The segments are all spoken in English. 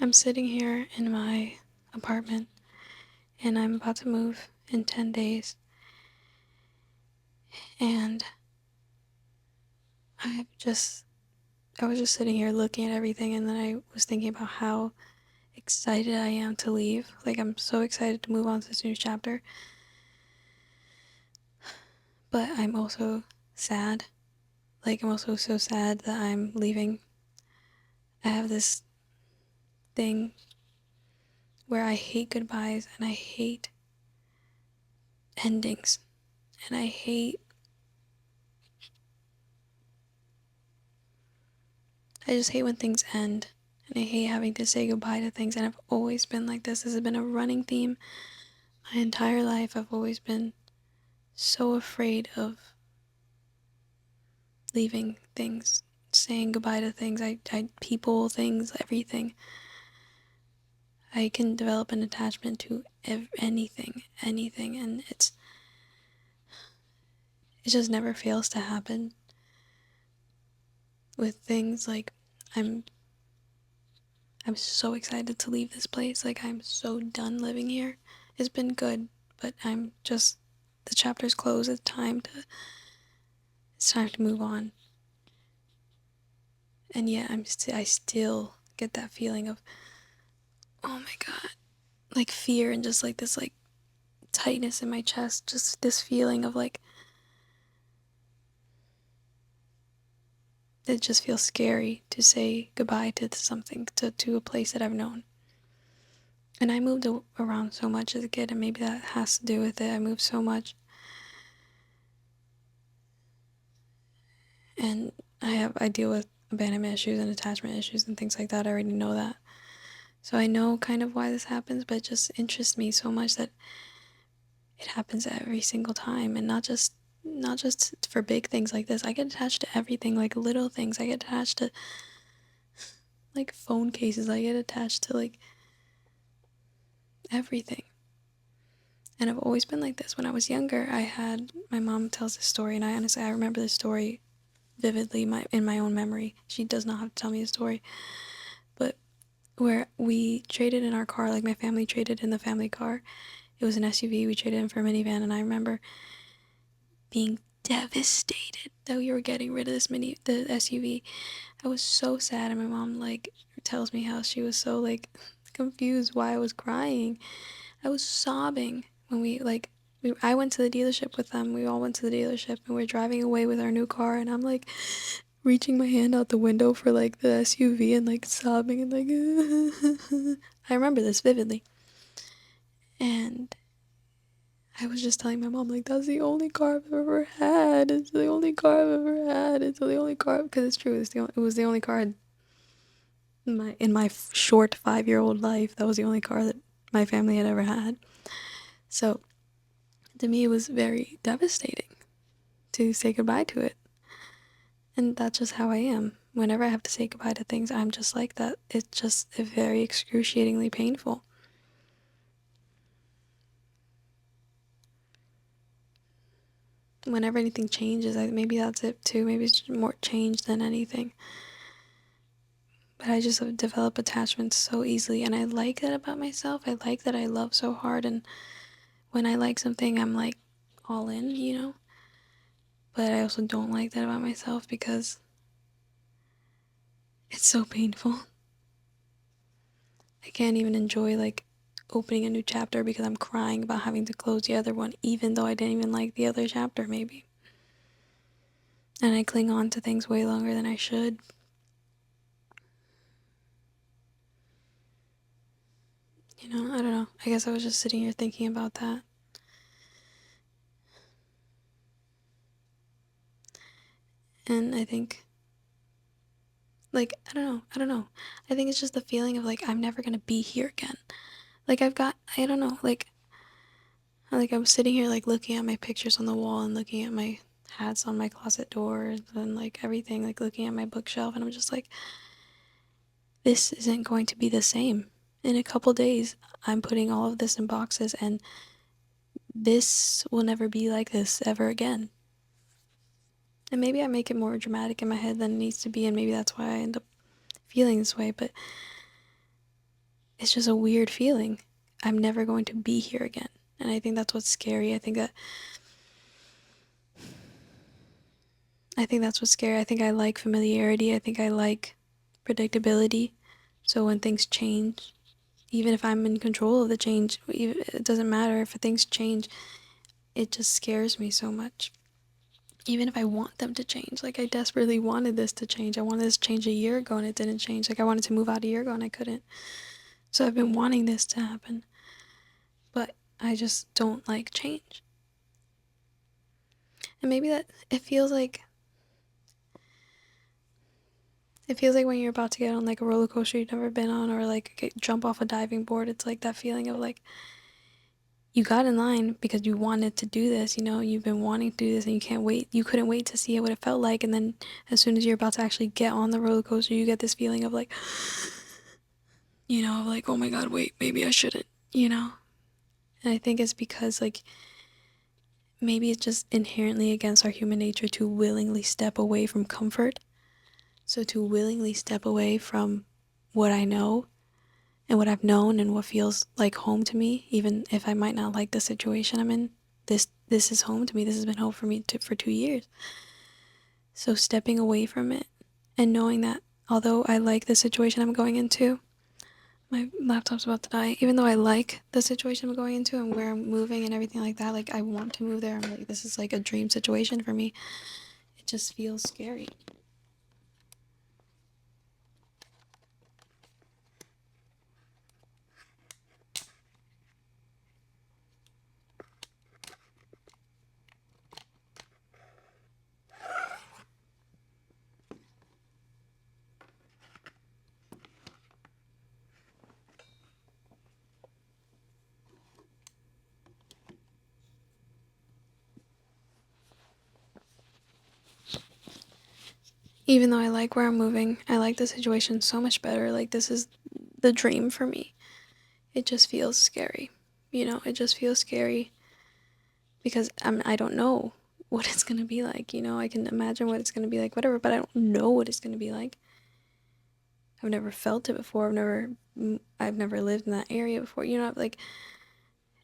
I'm sitting here in my apartment and I'm about to move in 10 days. And I I was just sitting here looking at everything, and then I was thinking about how excited I am to leave. Like, I'm so excited to move on to this new chapter. But I'm also sad. Like, I'm also so sad that I'm leaving. I have this thing where I hate goodbyes and I hate endings. And I just hate when things end. And I hate having to say goodbye to things. And I've always been like this. This has been a running theme my entire life. I've always been so afraid of leaving things, saying goodbye to things. People, things, everything. I can develop an attachment to anything, and it just never fails to happen with things. Like, I'm I'm so excited to leave this place. Like, I'm so done living here. It's been good, but the chapter's closed. It's time to move on. And yet I still get that feeling of, oh my god, like fear, and just like this like tightness in my chest, just this feeling of like, it just feels scary to say goodbye to something, to a place that I've known. And I moved around so much as a kid, and maybe that has to do with it. I moved so much, and I deal with abandonment issues and attachment issues and things like that. I already know that. So I know kind of why this happens, but it just interests me so much that it happens every single time, and not just for big things like this. I get attached to everything, like little things. I get attached to like phone cases. I get attached to like everything. And I've always been like this. When I was younger, my mom tells this story, and I remember this story vividly in my own memory. She does not have to tell me the story, but where we traded in our car, like my family traded in the family car. It was an SUV. We traded in for a minivan, and I remember being devastated that we were getting rid of the SUV. I was so sad, and my mom like tells me how she was so like confused why I was crying. I was sobbing when I went to the dealership with them. We all went to the dealership, and we're driving away with our new car, and I'm like reaching my hand out the window for like the SUV and like sobbing and like I remember this vividly. And I was just telling my mom, like, that's the only car I've ever had. It's the only car I've ever had. It's the only car, because it's true. It was the only car in my short 5-year-old life. That was the only car that my family had ever had. So to me, it was very devastating to say goodbye to it. And that's just how I am. Whenever I have to say goodbye to things, I'm just like that. It's just very excruciatingly painful. Whenever anything changes, maybe that's it too. Maybe it's more change than anything. But I just develop attachments so easily, and I like that about myself. I like that I love so hard, and when I like something, I'm like all in, you know? But I also don't like that about myself because it's so painful. I can't even enjoy like opening a new chapter because I'm crying about having to close the other one, even though I didn't even like the other chapter, maybe. And I cling on to things way longer than I should. You know, I don't know. I guess I was just sitting here thinking about that. And I think, like, I don't know. I think it's just the feeling of like, I'm never gonna be here again. Like, I don't know, like I was sitting here like looking at my pictures on the wall and looking at my hats on my closet doors and like everything, like looking at my bookshelf, and I'm just like, this isn't going to be the same. In a couple days, I'm putting all of this in boxes, and this will never be like this ever again. And maybe I make it more dramatic in my head than it needs to be, and maybe that's why I end up feeling this way, but it's just a weird feeling. I'm never going to be here again. And I think that's what's scary. I think that's what's scary. I think I like familiarity. I think I like predictability. So when things change, even if I'm in control of the change, it doesn't matter if things change. It just scares me so much. Even if I want them to change, like I desperately wanted this to change. I wanted this to change a year ago and it didn't change. Like I wanted to move out a year ago and I couldn't. So I've been wanting this to happen. But I just don't like change. And maybe that it feels like when you're about to get on like a roller coaster you've never been on, or like jump off a diving board. It's like that feeling of like you got in line because you wanted to do this, you've been wanting to do this and you couldn't wait to see what it felt like. And then as soon as you're about to actually get on the roller coaster, you get this feeling of like, like, oh my God, wait, maybe I shouldn't. And I think it's because like maybe it's just inherently against our human nature to willingly step away from comfort. So to willingly step away from what I know and what I've known and what feels like home to me, even if I might not like the situation I'm in, this is home to me. This has been home for me for 2 years. So stepping away from it and knowing that although I like the situation I'm going into, my laptop's about to die. Even though I like the situation I'm going into and where I'm moving and everything like that, like I want to move there. I'm like, this is like a dream situation for me. It just feels scary. Even though I like where I'm moving, I like the situation so much better. Like this is the dream for me. It just feels scary. It just feels scary because I don't know what it's going to be like. I can imagine what it's going to be like, whatever, but I don't know what it's going to be like. I've never felt it before. I've never lived in that area before. Like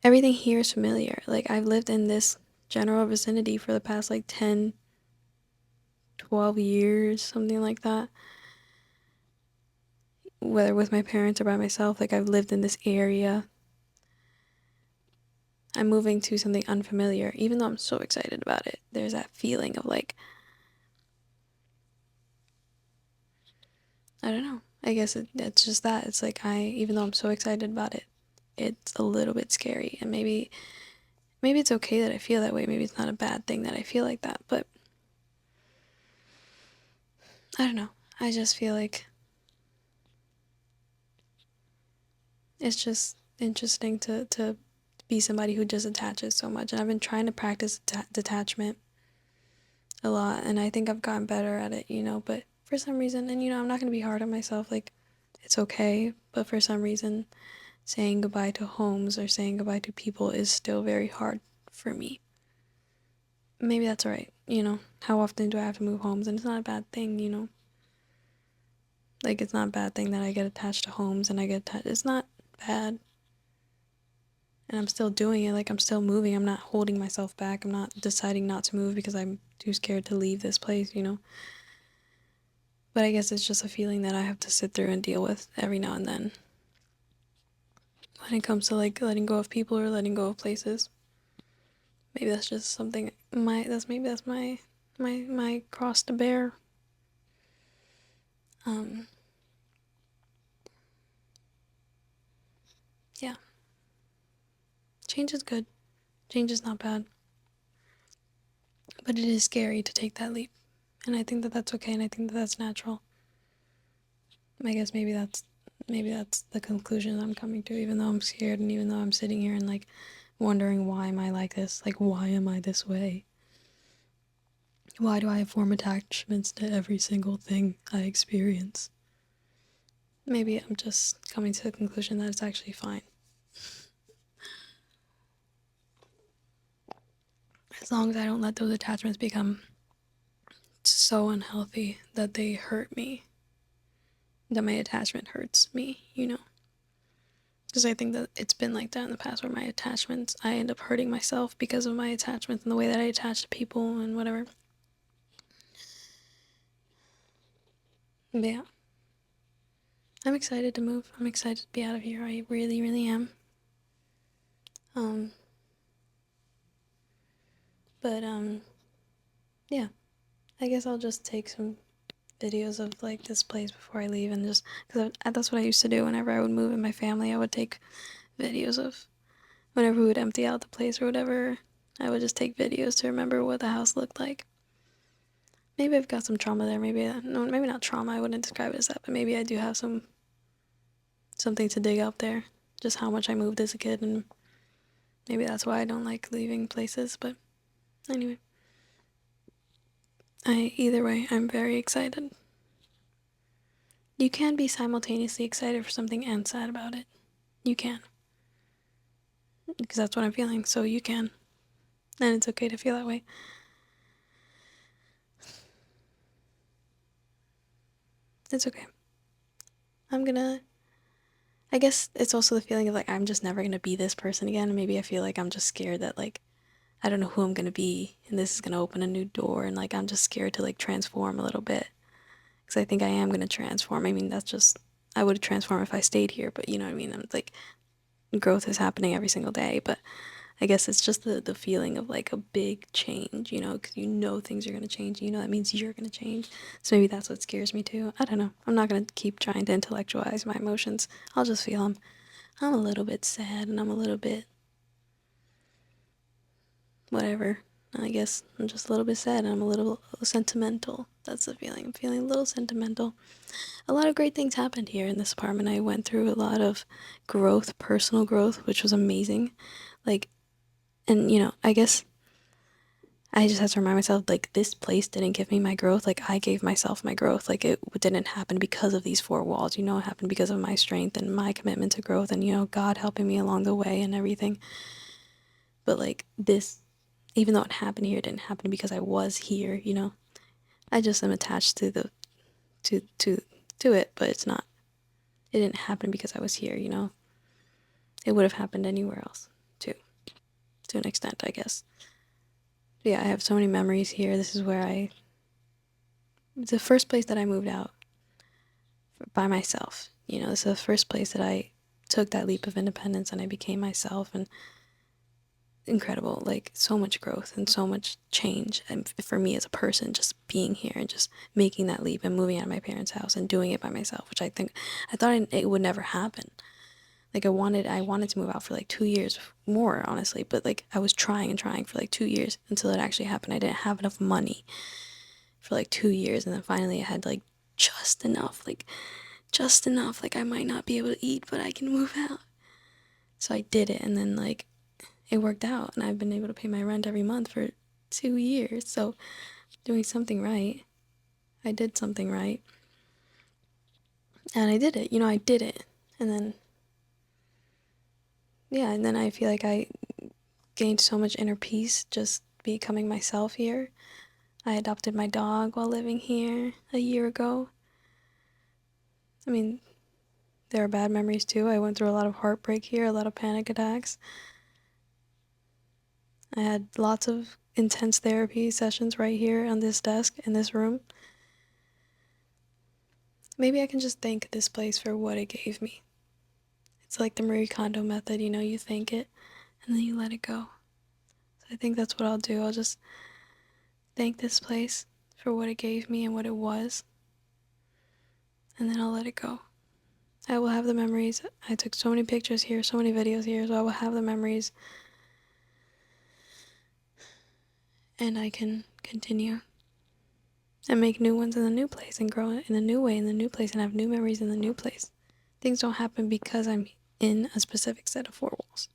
everything here is familiar. Like I've lived in this general vicinity for the past like 10, 12 years, something like that. Whether with my parents or by myself, like I've lived in this area. I'm moving to something unfamiliar, even though I'm so excited about it. There's that feeling of like, I don't know. I guess it's just that. It's like even though I'm so excited about it, it's a little bit scary. And maybe it's okay that I feel that way. Maybe it's not a bad thing that I feel like that. But I don't know. I just feel like it's just interesting to be somebody who just attaches so much. And I've been trying to practice detachment a lot. And I think I've gotten better at it. But for some reason, and I'm not going to be hard on myself. Like, it's okay. But for some reason, saying goodbye to homes or saying goodbye to people is still very hard for me. Maybe that's alright. How often do I have to move homes? And it's not a bad thing. Like, it's not a bad thing that I get attached to homes and I get attached. It's not bad. And I'm still doing it. Like, I'm still moving. I'm not holding myself back. I'm not deciding not to move because I'm too scared to leave this place. But I guess it's just a feeling that I have to sit through and deal with every now and then. When it comes to, like, letting go of people or letting go of places. Maybe that's just something that's my cross to bear. Um yeah. Change is good. Change is not bad. But it is scary to take that leap. And I think that that's okay and I think that that's natural. I guess maybe that's the conclusion I'm coming to, even though I'm scared and even though I'm sitting here and like wondering why am I like this? Like why am I this way? Why do I form attachments to every single thing I experience? Maybe I'm just coming to the conclusion that it's actually fine. As long as I don't let those attachments become so unhealthy that they hurt me, that my attachment hurts me. Because I think that it's been like that in the past where my attachments, I end up hurting myself because of my attachments and the way that I attach to people and whatever. But yeah, I'm excited to move. I'm excited to be out of here. I really, really am. Um, but yeah, I guess I'll just take some videos of like this place before I leave and just, because that's what I used to do whenever I would move in my family. I would take videos of whenever we would empty out the place or whatever. I would just take videos to remember what the house looked like. Maybe I've got some trauma there. Maybe no, maybe not trauma. I wouldn't describe it as that, but maybe I do have something to dig up there. Just how much I moved as a kid, and maybe that's why I don't like leaving places. But anyway, either way, I'm very excited. You can be simultaneously excited for something and sad about it. You can, because that's what I'm feeling. So you can, and it's okay to feel that way. It's okay. I guess it's also the feeling of like I'm just never gonna be this person again. Maybe I feel like I'm just scared that like I don't know who I'm gonna be, and this is gonna open a new door, and like I'm just scared to like transform a little bit, because I think I am gonna transform. I mean, that's just I would transform if I stayed here, but you know what I mean. I'm like growth is happening every single day, but I guess it's just the feeling of like a big change, you know, because you know things are gonna change. You know that means you're gonna change. So maybe that's what scares me too. I don't know. I'm not gonna keep trying to intellectualize my emotions. I'll just feel them. I'm a little bit sad, and I'm a little bit whatever. I guess I'm just a little bit sad and I'm a little sentimental. That's the feeling. I'm feeling a little sentimental. A lot of great things happened here in this apartment. I went through a lot of growth, personal growth, which was amazing. Like, and you know, I guess I just have to remind myself, like, this place didn't give me my growth. Like, I gave myself my growth. Like, it didn't happen because of these four walls. You know, it happened because of my strength and my commitment to growth and, you know, God helping me along the way and everything. But, like, this, even though it happened here, it didn't happen because I was here, you know? I just am attached to the, to it, but it's not, it didn't happen because I was here, you know? It would have happened anywhere else, too, to an extent, I guess. But yeah, I have so many memories here. This is where it's the first place that I moved out by myself. You know, this is the first place that I took that leap of independence and I became myself, and incredible, like so much growth and so much change. And for me as a person, just being here and just making that leap and moving out of my parents' house and doing it by myself, which I thought it would never happen. Like I wanted to move out for like 2 years more, honestly, but like I was trying and trying for like 2 years until it actually happened. I didn't have enough money for like 2 years, and then finally I had like just enough, like I might not be able to eat, but I can move out. So I did it, and then like it worked out, and I've been able to pay my rent every month for 2 years. So doing something right. I did something right, and I did it. You know, I did it, and then yeah, and then I feel like I gained so much inner peace just becoming myself here. I adopted my dog while living here a year ago. I mean, there are bad memories too. I went through a lot of heartbreak here, a lot of panic attacks. I had lots of intense therapy sessions right here on this desk in this room. Maybe I can just thank this place for what it gave me. It's like the Marie Kondo method, you know, you thank it and then you let it go. So I think that's what I'll do. I'll just thank this place for what it gave me and what it was, and then I'll let it go. I will have the memories. I took so many pictures here, so many videos here, so I will have the memories, and I can continue and make new ones in the new place and grow in a new way in the new place and have new memories in the new place. Things don't happen because I'm in a specific set of four walls.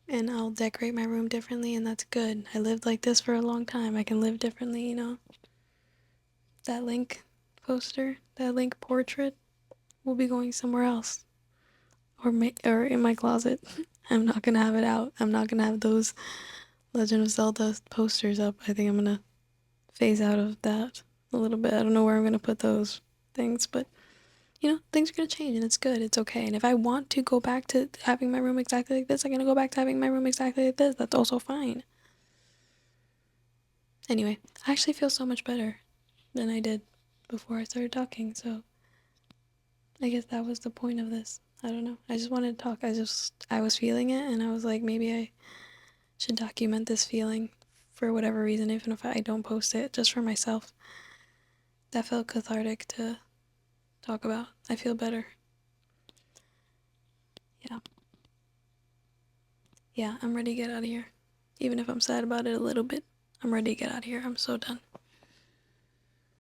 And I'll decorate my room differently, and that's good. I lived like this for a long time. I can live differently, you know? That Link poster, that Link portrait will be going somewhere else. Or in my closet. I'm not gonna have it out. I'm not gonna have those Legend of Zelda posters up. I think I'm gonna phase out of that a little bit. I don't know where I'm gonna put those. things, but you know, things are gonna change and it's good, it's okay. And if I want to go back to having my room exactly like this, I'm gonna go back to having my room exactly like this. That's also fine. Anyway, I actually feel so much better than I did before I started talking, so I guess that was the point of this. I don't know. I just wanted to talk. I was feeling it and I was like, maybe I should document this feeling for whatever reason, even if I don't post it, just for myself. That felt cathartic to talk about. I feel better. Yeah. Yeah, I'm ready to get out of here. Even if I'm sad about it a little bit, I'm ready to get out of here. I'm so done.